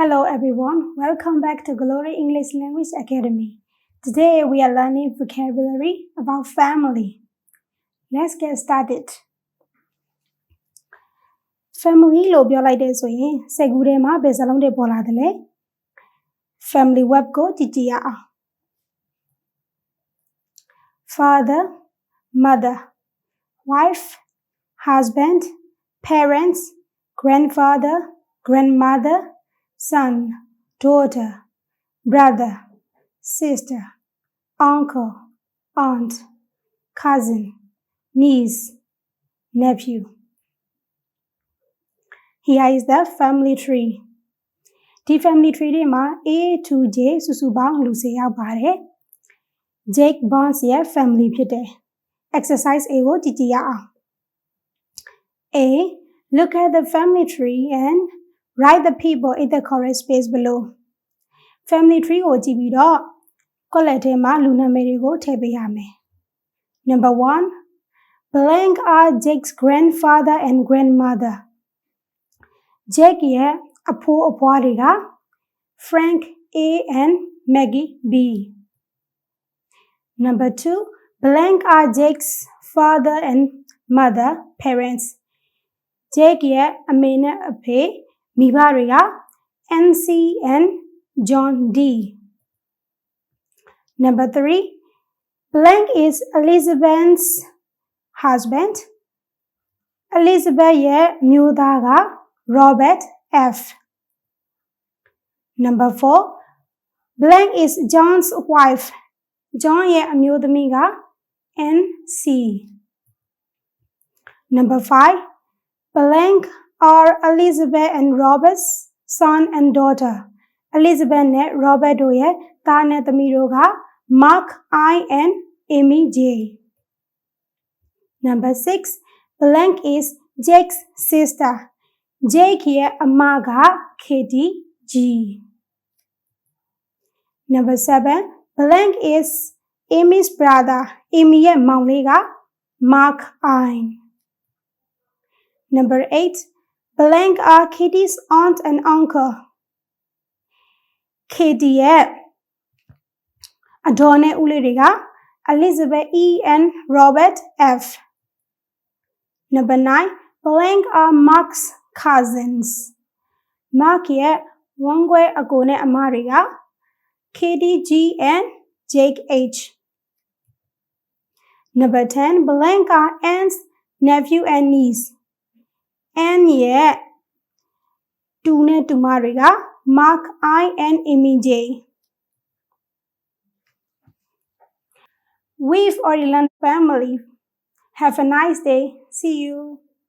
Hello everyone, welcome back to Glory English Language Academy. Today we are learning vocabulary about family. Let's get started. Family လို့ပြောလိုက်တဲ့ဆိုရင်စိတ်ကူးထဲမှာဘယ်စလုံးတွေပေါ်လာတယ်လဲ Family web ကိုကြည့်ကြည့်ရအောင် Father, mother, wife, husband, parents, grandfather, grandmother, son, daughter, brother, sister, uncle, aunt, cousin, niece, nephew. Here is the family tree. The family tree တွေမှာ A to J စုစုပေါင်းလူ10ယောက်ပါတယ် Jake Bonds ရဲ့ family ဖြစ်တယ် Exercise A ကိုကြည့်ကြည့်ရအောင် A. Look at the family tree and write the people in the correct space below. Family tree ကိုကြည့်ပြီးတော့ column ထဲမှာလူနာမည်တွေကိုထည့်ပေးရမယ် Number 1. Blank are Jake's grandfather and grandmother. Jake ရဲ့အဖိုးအဖွားတွေက Frank A and Maggie B. Number 2. Blank are Jake's father and mother, parents. Jake ရဲ့အမေနဲ့အဖေမိဘတွေက NC and John D. Number 3. Blank is Elizabeth's husband. Elizabeth ရဲ့မျိုးသားက Robert F. Number 4. Blank is John's wife. John ရဲ့အမျိုးသမီးက NC. Number 5. Blank are Elizabeth and Robert's son and daughter. Elizabeth နဲ့ Robert တို့ရဲ့သားနဲ့သမီးတို့က Mark I and Amy J. Number 6. Blank is Jake's sister. Jake ရဲ့အမက Katie G. Number 7. Blank is Amy's brother. Amy ရဲ့မောင်လေးက Mark I. Number 8. Blank are Katie's aunt and uncle. Katie ရဲ့အဒေါ်နဲ့ဦးလေးတွေက Elizabeth E and Robert F. Number 9. Blank are Mark's cousins. Mark ရဲ့ဝမ်းကွဲအကိုနဲ့အမတွေက Katie G and Jake H. Number 10. Blank are aunts, nephew and niece. Anne ရဲ့တူနဲ့တူမတွေက Mark I and Amy J. We've already learned family. Have a nice day. See you.